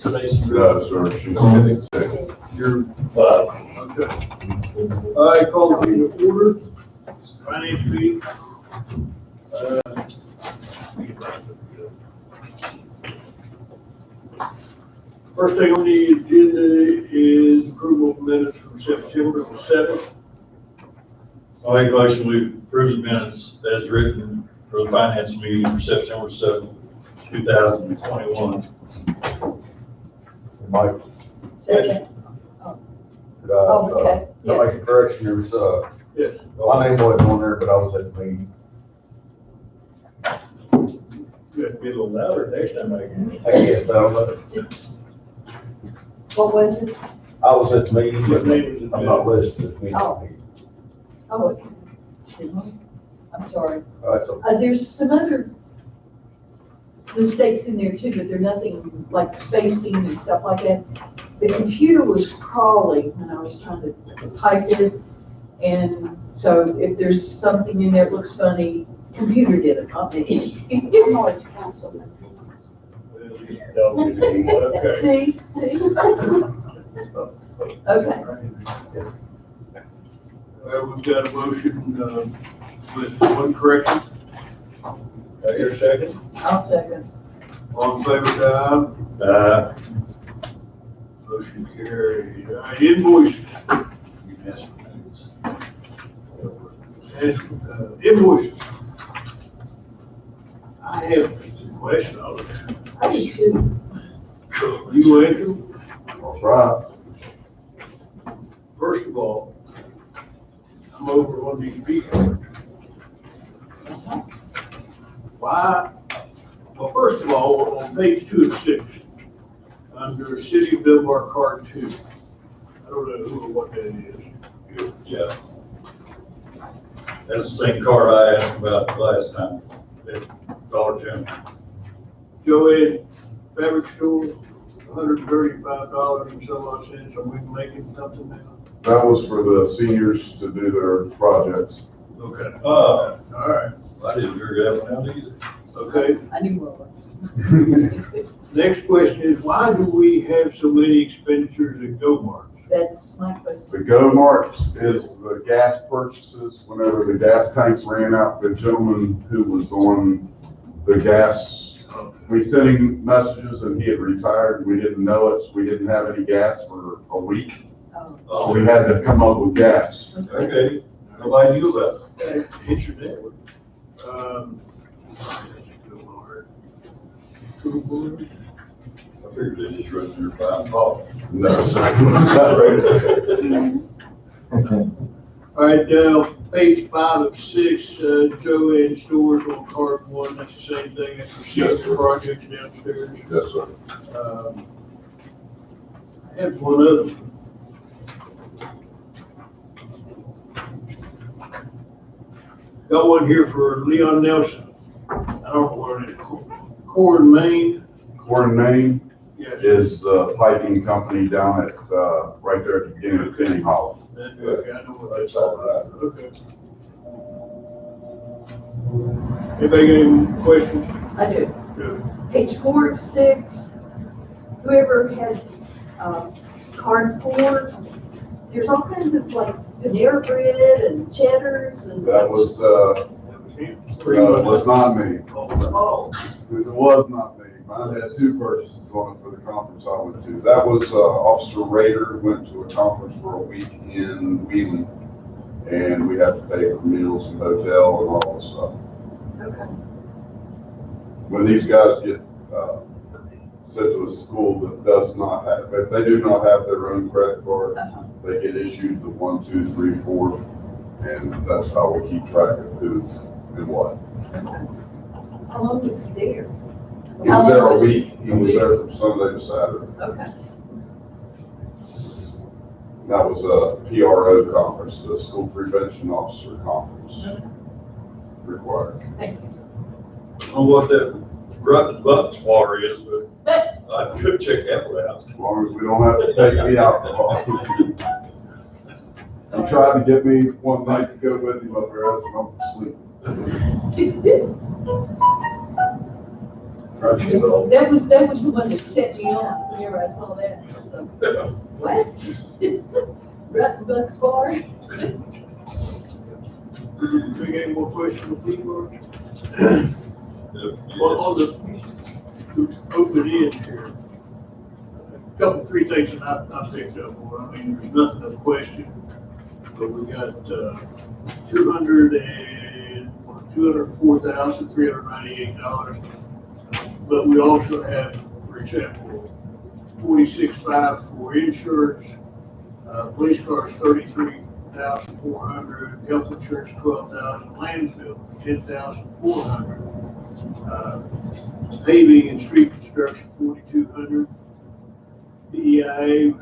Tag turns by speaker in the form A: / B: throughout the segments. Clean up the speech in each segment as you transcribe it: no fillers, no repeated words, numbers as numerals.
A: No, sir, she's getting sick.
B: You're fine. Okay. All right, call the meeting to order. Finance meeting. First thing on the agenda is approval of minutes from September the 7th.
C: I'll make a motion, we approve the minutes as written for the finance meeting for September 7th, 2021.
A: Mike,
D: Second.
A: could
D: Okay,
A: I make a correction? There's,
B: Yes.
A: my name wasn't on there, but I was at the meeting.
C: You have to be a little louder next time, I guess.
A: I guess, I don't know.
D: What was it?
A: I was at the meeting,
B: What
A: but
B: name is it?
A: I'm not listed at the meeting.
D: Oh, okay. I'm sorry.
A: That's okay.
D: There's some other mistakes in there too, but they're nothing like spacing and stuff like that. The computer was crawling when I was trying to type this, and so if there's something in there that looks funny, computer did it, not me. I'm always councilman.
B: Okay.
D: See? Okay.
B: We've got a motion with one correction. I hear a second.
D: I'll second.
B: All in favor, say aye. Motion carried. Invoices. Invoices. I have a question on it.
D: I do too.
B: You answer them?
A: That's right.
B: First of all, I'm over on these fee cards. Why? Well, first of all, on page 2 of 6, under City of Dunbar Card 2, I don't know who or what that is.
C: Yeah. That's the same car I asked about last time at Dollar General.
B: Joanne Fabric Store, $135 and some odd cents. Are we making something now?
E: That was for the seniors to do their projects.
B: Okay.
C: Oh,
B: All right.
C: I didn't figure that one out either.
B: Okay.
D: I knew what it was.
B: Next question is, why do we have so many expenditures at GoMart?
D: That's my question.
E: The Go Marks is the gas purchases. Whenever the gas tanks ran out, the gentleman who was on the gas, we sent him messages and he had retired. We didn't know it, so we didn't have any gas for a week.
D: Oh,
E: So we had to come up with gas.
C: Okay, nobody knew about it.
B: Answer that one. Toolbar.
C: I figured they just run through buying coffee.
E: No, sir.
B: All right, page 5 of 6, Joanne Stores on card 1, that's the same thing, that's for
E: Yes,
B: senior
E: sir.
B: projects downstairs.
E: Yes, sir.
B: I have one other one. Got one here for Leon Nelson. I don't know where it is. Core in Maine.
E: Core in Maine
B: Yes.
E: is the piping company down at, right there at the beginning of Penny Hollow.
B: Okay, I know what that's all about. Okay. Anybody got any questions?
D: I do.
B: Good.
D: Page 4 of 6, whoever had, card 4, there's all kinds of like Panera Bread and Cheddars and.
E: That was,
B: That was him.
E: no, it was not me.
B: Oh,
E: It was not me. Mine had 2 purchases on it for the conference I went to. That was Officer Rader, went to a conference for a week in Wheeling. And we had to pay for meals and hotel and all this stuff.
D: Okay.
E: When these guys get sent to a school that does not have, if they do not have their own credit card, they get issued the 1, 2, 3, 4. And that's how we keep track of who and what.
D: How long was he there?
E: He was there a week. He was there from Sunday to Saturday.
D: Okay.
E: That was a PRO conference, the School Prevention Officer Conference required.
D: Thank you.
C: I don't know what that Rutten Bucks water is, but I could check that one out.
E: As long as we don't have to take the alcohol. He tried to get me one night to go with him up there, I said, I'm asleep.
D: That was the one that set me off whenever I saw that. I was like, what? Bucks Bar?
B: Do we got any more questions for people? On the open end here, three things that I picked up on. I mean, there's nothing of question, but we got, $204,398. But we also have, for example, 46.5 for insurance, police cars 33,400, health insurance 12,000, landfill 10,400, paving and street construction 4,200, DEIA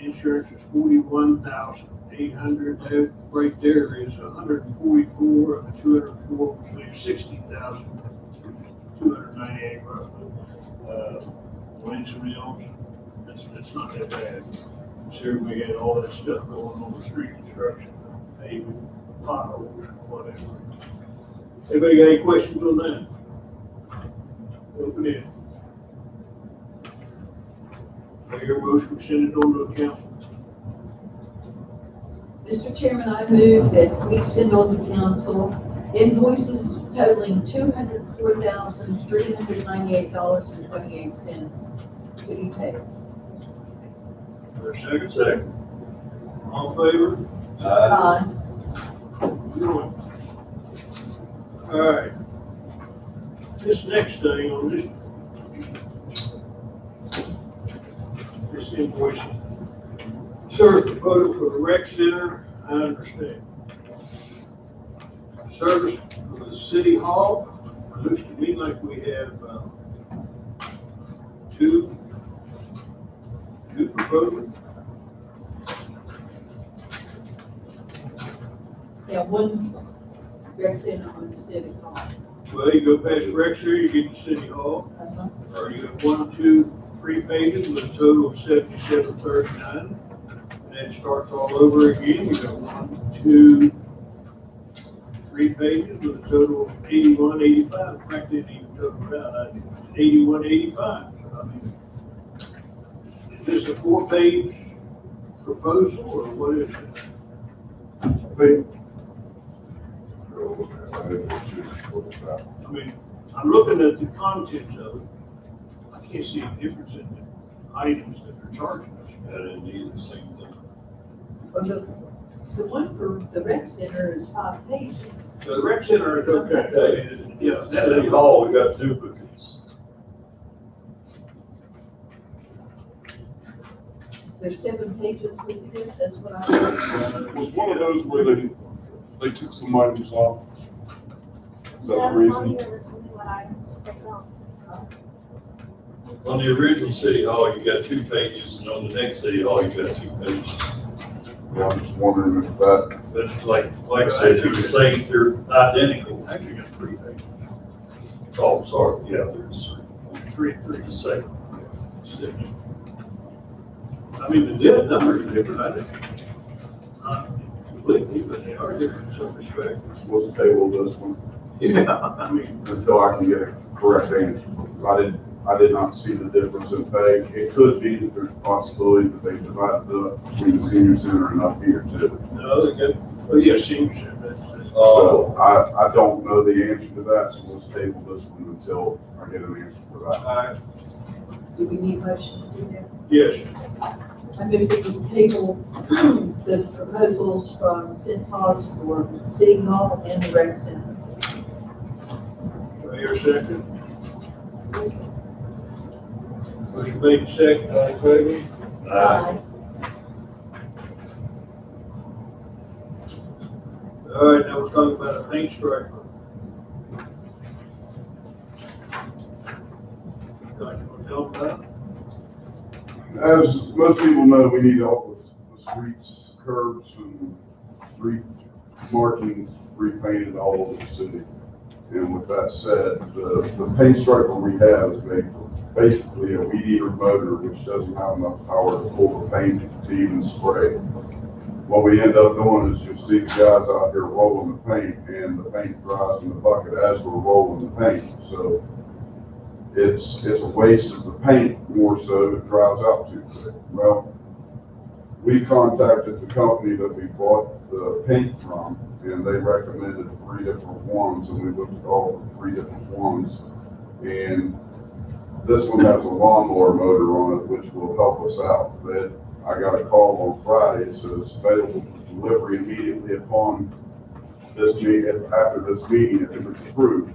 B: insurance is 41,800. That right there is 144 of the 204, which leaves 60,298 roughly. Winds and mills, that's not that bad. Sure, we had all that stuff going on the street construction, paving, potholes, whatever. Anybody got any questions on that? Open it. I hear a motion to send it on to the council.
D: Mr. Chairman, I move that we send on to council invoices totaling $204,398.28 to be paid.
B: For a second? Second. All in favor?
D: Aye.
B: All right. This next thing on this invoice, service proposal for the rec center, I understand. Service for the city hall, looks to me like we have two proposals.
D: Yeah, one's rec center, one's city hall.
B: Well, you go past rec center, you get to city hall. Or you have 1, 2, 3 pages with a total of 7739. And then it starts all over again. You got 1, 2, 3 pages with a total of 81, 85. In fact, didn't even total it out. I did 81, 85. So, I mean, is this a 4-page proposal or what is it?
E: I think.
B: I mean, I'm looking at the contents of it. I can't see a difference in the items that they're charging us.
C: That isn't either, same thing.
D: Well, the one for the rec center is 5 pages.
B: So the rec center is okay. Yeah,
C: City Hall, we got duplicates.
D: There's 7 pages with it, that's what I heard.
F: It was one of those where they took some items off. Is that the reason?
C: On the original City Hall, you got 2 pages, and on the next City Hall, you got 2 pages.
E: Yeah, I'm just wondering if that,
C: But like I said, you were saying they're identical.
B: Actually got 3 pages.
C: Oh, sorry, yeah, there's
B: 3,
C: the second.
B: 6. I mean, the numbers are different, I think. Not completely, but they are different in some respect.
E: let's table this one
B: Yeah, I mean,
E: until I can get a correct answer. I did not see the difference in pay. It could be that there's a possibility that they divided it up between the senior center and up here too.
B: no, they got, well, yeah, senior center, that's.
E: So I don't know the answer to that, so let's table this one until I get an answer for that.
B: All right,
D: Do we need motion to do that?
B: yes,
D: I move that we table the proposals from Cintas for City Hall and the rec center.
B: do I hear a second? Motion made second, all in favor?
D: Aye.
B: All right, now we're talking about a paint striper. Got you want to tell them about it?
E: As most people know, we need all the streets, curbs, and street markings repainted all over the city. And with that said, the paint striper we have is made for basically a weed eater motor, which doesn't have enough power to pull the paint to even spray. What we end up doing is you'll see the guys out here rolling the paint, and the paint dries in the bucket as we're rolling the paint. So it's a waste of the paint more so, it dries out too quick. Well, we contacted the company that we bought the paint from, and they recommended 3 different ones, and we looked at all the 3 different ones. And this one has a lawnmower motor on it, which will help us out. I got a call on Friday, so it's available for delivery immediately upon this meeting, after this meeting, if it's approved.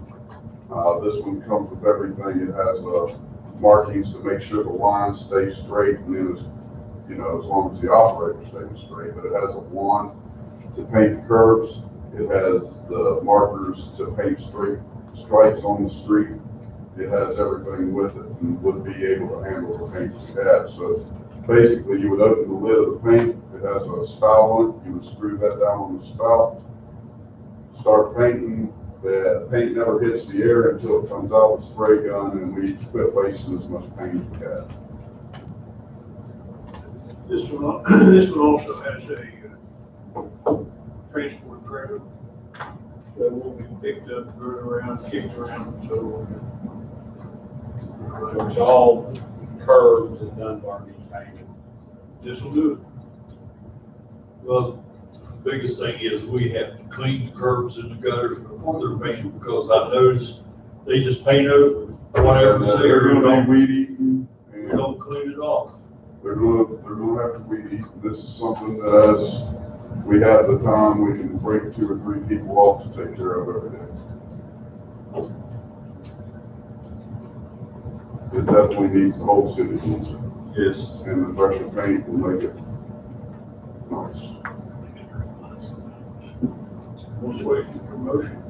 E: This one comes with everything. It has markings to make sure the lines stay straight, and then as long as the operator stays straight. But it has a wand to paint the curbs. It has the markers to paint straight stripes on the street. It has everything with it and would be able to handle the paint we have. So basically, you would open the lid of the paint. It has a spout on it. You would screw that down on the spout, start painting. The paint never hits the air until it comes out of the spray gun, and we quit wasting as much paint as we have.
B: This one also has a transport trailer that will be picked up, driven around, kicked around, so.
G: There's all curves in Dunbar need painted.
B: This will do it.
C: Well, the biggest thing is we have to clean the curbs and the gutters before they're painted, because I noticed they just paint over whatever's
E: And,
C: there,
E: they're
C: and
E: going to be weed eaten, and
C: don't clean it off.
E: they're going to have to weed eat. This is something that as we have the time, we can break 2 or 3 people off to take care of every day. It definitely needs, the whole city needs it,
C: Yes.
E: and the fresher paint will make it nice.
B: One way to promotion.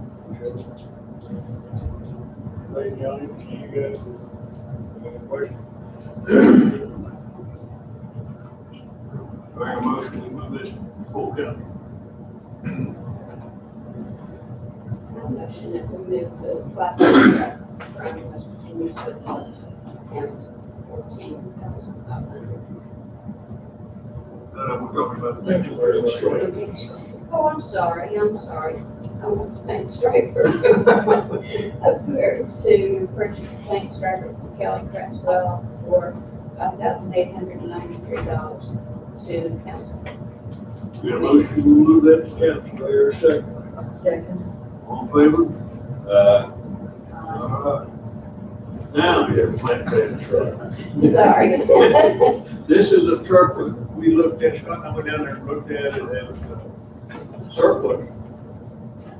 B: Hey, Johnny, you guys have any questions? Make a motion to move this full county.
H: I motion that we move the black truck from West Virginia to College County, $14,500.
B: We're talking about the next one.
H: Oh, I'm sorry. I want the paint striper. To purchase a paint striper from Kelly Cresswell for $5,893 to the council.
B: We have a motion to move that to council. Do I hear a second?
D: Second.
B: All in favor?
C: Uh,
B: All right. Now, here's the flatbed truck.
H: Sorry.
B: This is a truck that we looked at, Scott and I went down there and looked at it, and it was surplus.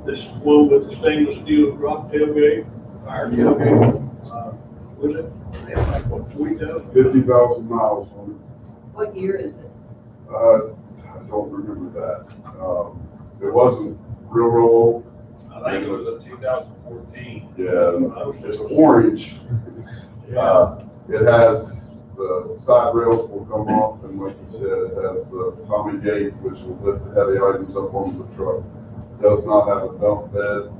B: This one with the stainless steel drop tailgate, fire tailgate, was it? They had like, what, 40,000?
E: 50,000 miles on
D: What year is it?
E: it. I don't remember that. It wasn't real old.
G: I think it was a 2014.
E: Yeah, it's orange. It has, the side rails will come off, and like you said, it has the Tommy gate, which will lift the heavy items up onto the truck. Does not have a dump bed,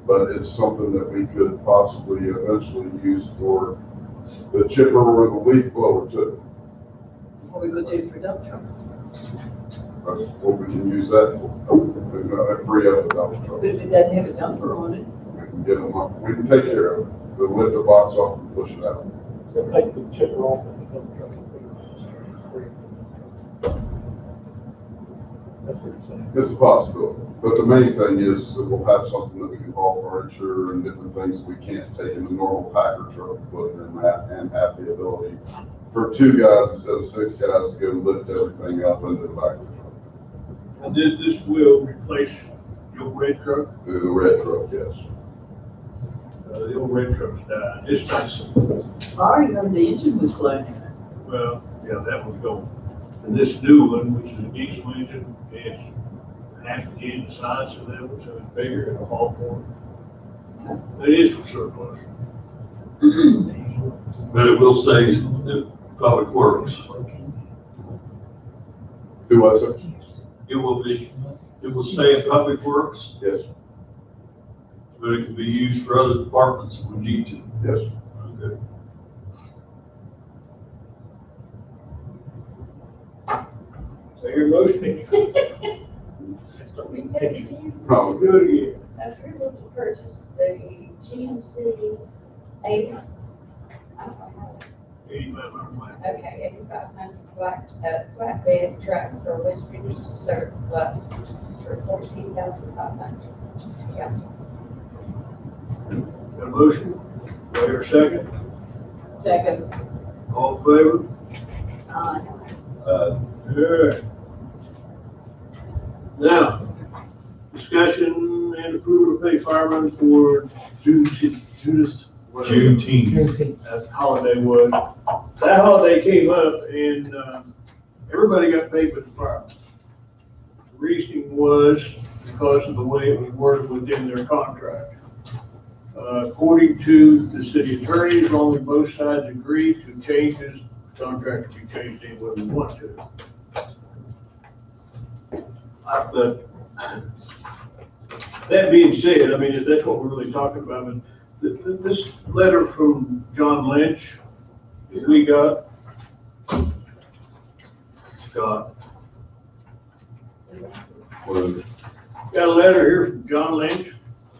E: but it's something that we could possibly eventually use for the chipper or the leaf blower too.
D: What we gonna do for dump truck?
E: That's what we can use that for. We're gonna free up the dump truck.
D: But if it doesn't have a dumper on it,
E: We can get them up, we can take care of it. We'll lift the box off and push it out.
B: So take the chipper off of the dump truck and put it on the street. That's what it's saying.
E: It's a possibility, but the main thing is that we'll have something that we can haul furniture and different things we can't take in the normal Packer truck, put in that, and have the ability for 2 guys instead of 6 guys to go lift everything up into the back of the truck.
B: And this will replace your red truck.
E: The red truck, yes.
B: The old red truck's died. It's nice.
D: sorry, the engine was blown out.
B: Well, yeah, that one's gone. And this new one, which is a diesel engine, it's half again the size of that one, so it's bigger and a haul more. It is for surplus.
C: but it will say the Public Works.
E: Who was it?
C: It will stay in Public Works,
E: Yes,
C: but it can be used for other departments if we need to.
E: yes.
C: Okay.
B: So your motion,
E: Probably.
B: do it again.
H: Approval to purchase the GMC Okay, 8,500 flatbed truck for West Virginia surplus for 14,500. Yeah.
B: Got a motion? Do I hear a second?
D: Second.
B: All in favor? Alright. Now, discussion and approval to pay firemen for Juneteenth. That holiday was. That holiday came up and, everybody got paid but the firemen. The reasoning was because of the way it was worded within their contract. According to the city attorney, as long as both sides agree to changes, the contract can be changed any way we want to. But that being said, I mean, that's what we're really talking about. And this letter from John Lynch that we got, Scott,
E: Well,
B: got a letter here from John Lynch.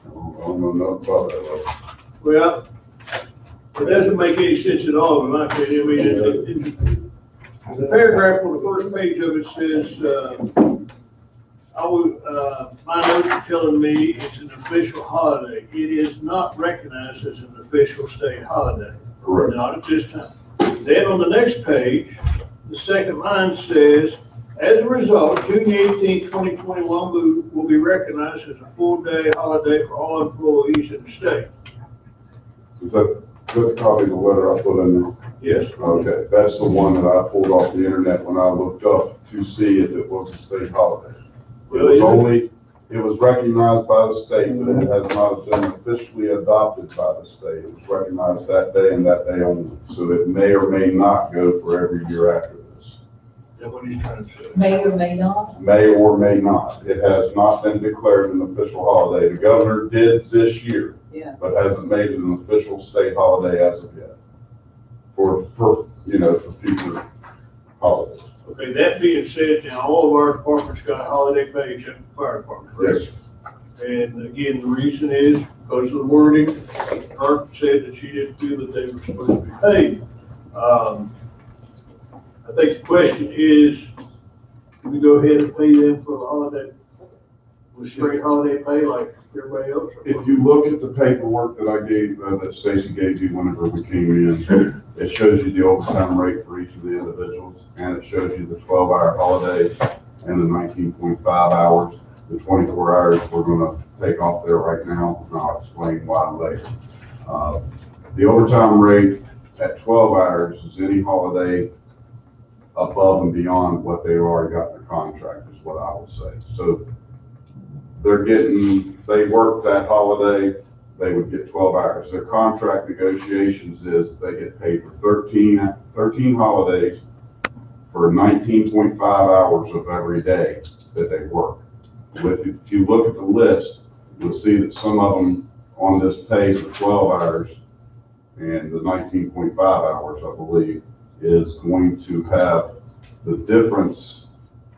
E: I don't know nothing about that.
B: Well, it doesn't make any sense at all, in my opinion. I mean, the paragraph on the first page of it says, my notes are telling me it's an official holiday. It is not recognized as an official state holiday.
E: Correct.
B: Not at this time. Then on the next page, the second line says, as a result, June 18, 2021 will be recognized as a full-day holiday for all employees in the state.
E: Is that a copy of the letter I put in there?
B: Yes.
E: Okay, that's the one that I pulled off the internet when I looked up to see if it was a state holiday. It was recognized by the state, but it has not been officially adopted by the state. It was recognized that day and that day only. So it may or may not go for every year after this.
B: Is that what he's trying to say?
D: May or may not.
E: May or may not. It has not been declared an official holiday. The governor did this year,
D: Yeah.
E: but hasn't made it an official state holiday as of yet. For future holidays.
B: Okay, that being said, now all of our departments got holiday pay except the fire department, correct?
E: Yes.
B: And again, the reason is because of the wording, Art said that she didn't feel that they were supposed to be paid. I think the question is, do we go ahead and pay them for the holiday, with straight holiday pay like everybody else?
E: If you look at the paperwork that I gave, that Stacy gave you whenever we came in, it shows you the overtime rate for each of the individuals, and it shows you the 12-hour holiday and the 19.5 hours. The 24 hours we're gonna take off there right now, and I'll explain why later. The overtime rate at 12 hours is any holiday above and beyond what they've already got in their contract, is what I would say. So they work that holiday, they would get 12 hours. Their contract negotiations is they get paid for 13 holidays for 19.5 hours of every day that they work. If you look at the list, you'll see that some of them on this pay for 12 hours and the 19.5 hours, I believe, is going to have the difference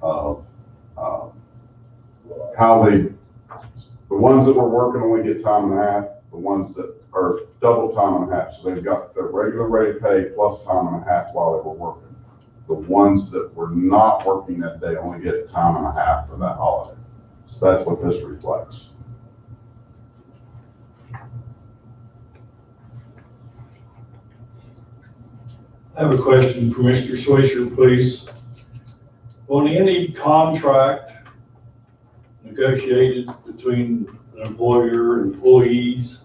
E: of how the ones that were working only get time and a half, the ones that are double time and a half. So they've got their regular rate of pay plus time and a half while they were working. The ones that were not working that day only get time and a half for that holiday. So that's what this reflects.
C: I have a question for Mr. Swisher, please. On any contract negotiated between an employer and employees,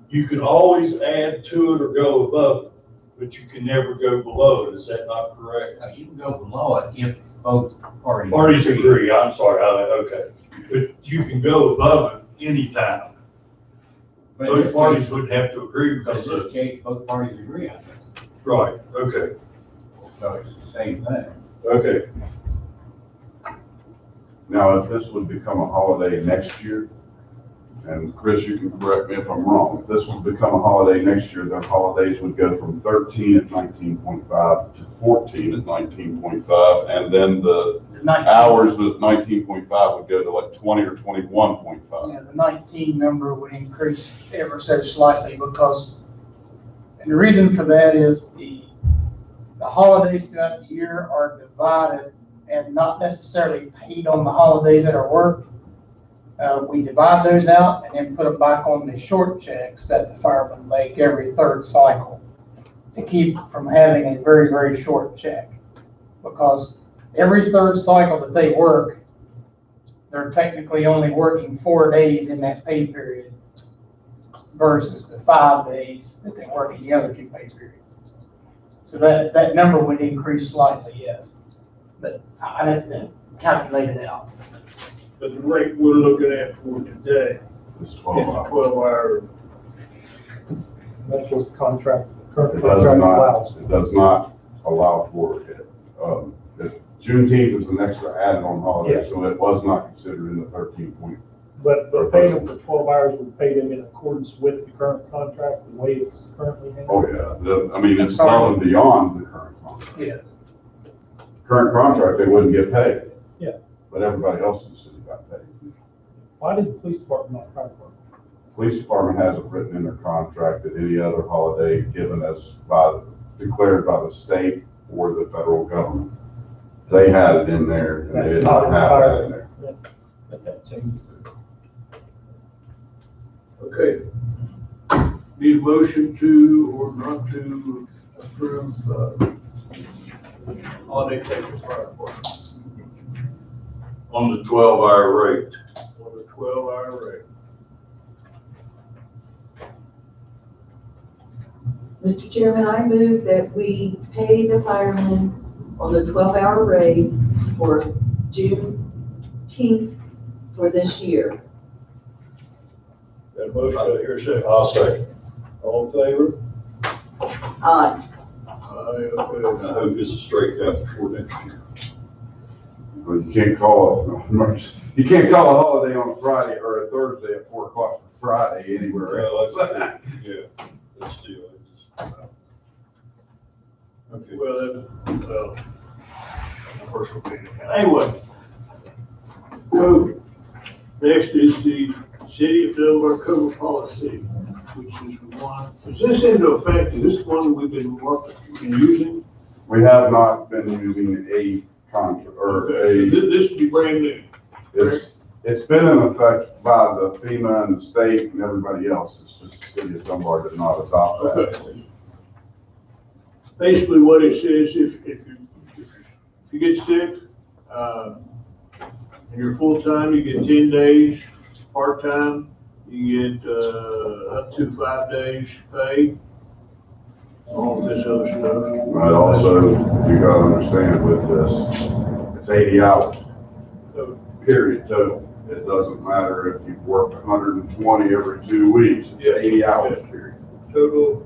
C: you can always add to it or go above it, but you can never go below it. Is that not correct?
I: You can go below it if both parties.
C: Parties agree, I'm sorry, okay. But you can go above it anytime.
I: But in
C: Both
I: this
C: parties
I: case,
C: wouldn't have to agree
I: but
C: because
I: in this
C: of,
I: case, both parties agree on this.
C: right, okay,
I: So it's the same thing.
C: okay.
E: Now, if this would become a holiday next year, and Chris, you can correct me if I'm wrong, if this would become a holiday next year, their holidays would go from 13 at 19.5 to 14 at 19.5, and then the hours at 19.5 would go to like 20 or 21.5.
J: Yeah, the 19 number would increase ever so slightly because, and the reason for that is the the holidays throughout the year are divided and not necessarily paid on the holidays that are worked. We divide those out and then put them back on the short checks that the firemen make every third cycle to keep from having a very, very short check. Because every third cycle that they work, they're technically only working 4 days in that pay period versus the 5 days that they work in the other 2 pay periods. So that number would increase slightly, yes. But I'd have to calculate it out.
B: But the rate we're looking at for today
E: It's
B: is
E: 12 hours.
B: 12-hour.
K: That's what the contract, current
E: It does
K: contract
E: not,
K: allows.
E: it does not allow for it. Juneteenth is an extra added-on holiday,
K: Yeah.
E: so it was not considered in the 13 point.
K: But paying them for 12 hours, we pay them in accordance with the current contract, the way it's currently handled.
E: Oh, yeah, I mean, it's well and beyond the current contract.
J: Yeah.
E: Current contract, they wouldn't get paid.
K: Yeah.
E: But everybody else in the city got paid.
K: Why did the police department not try to work?
E: Police department has it written in their contract that any other holiday given as declared by the state or the federal government. They had it in there and they
K: That's
E: did
K: not
E: not have that in there.
K: Let that change.
B: Okay. Need a motion to or not to approve holiday pay for fire department
C: On the 12-hour rate.
B: on the 12-hour rate.
D: Mr. Chairman, I move that we pay the firemen on the 12-hour rate for Juneteenth for this year.
B: Got a motion, do I hear a second?
C: I'll say.
B: All in favor?
D: Aye.
B: Aye,
C: I
B: okay.
C: hope this is straightened out before next year.
E: But you can't call you can't call a holiday on a Friday or a Thursday at 4 o'clock for Friday anywhere
C: Well,
E: else.
C: that's, yeah, that's still. Okay.
B: Well, personal opinion. Anyway. Code. Next is the City of Dunbar code policy, which is one, is this into effect, is this one we've been using?
E: We have not been using a contract or
B: Okay, so
E: a,
B: this would be brand new.
E: it's been in effect by the FEMA and the state and everybody else. It's just the City of Dunbar did not adopt that.
B: Okay. Basically what it says, if you get sick, and you're full-time, you get 10 days, part-time, you get, up to 5 days pay, all of this other stuff.
E: But also, you gotta understand with this, it's 80 hours,
B: So,
E: period total. It doesn't matter if you've worked 120 every 2 weeks, it's 80 hours, period.
B: total.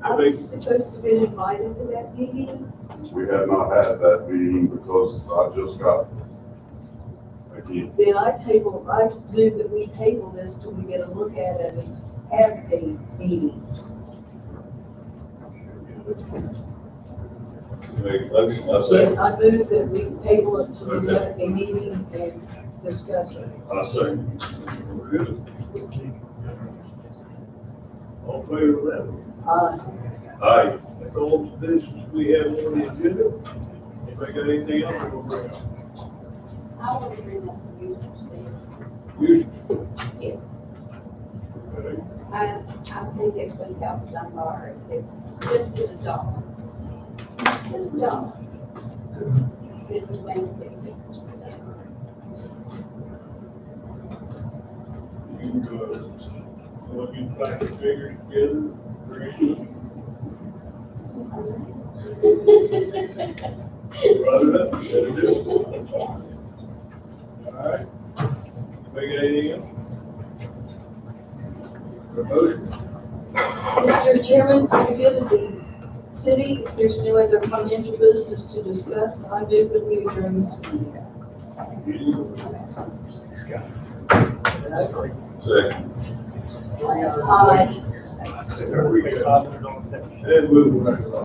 D: I was supposed to be invited to that meeting.
E: We have not had that meeting because I just got, again,
D: Then I move that we table this till we get a look at it and have a meeting.
C: Make a motion, I say.
D: Yes, I move that we table it till we have a meeting and discuss it.
C: I say. We're good.
B: All in favor of that?
C: Aye.
B: That's all the business we have on the agenda. If I got anything else, we'll bring up.
H: I want to bring up the user stand.
B: You.
H: Yeah.
B: Okay.
H: I think it's going to help Dunbar if just get a dollar. Just get a dollar. It would make a big difference for Dunbar.
B: You, want you to find the figures together, bring Brought it up, you gotta do it. All right. Make anything else? A motion?
D: Mr. Chairman, for the good of the city, if there's no other financial business to discuss, I move that we adjourn this meeting.
C: Second.
D: Aye.
B: There we go. And move right along.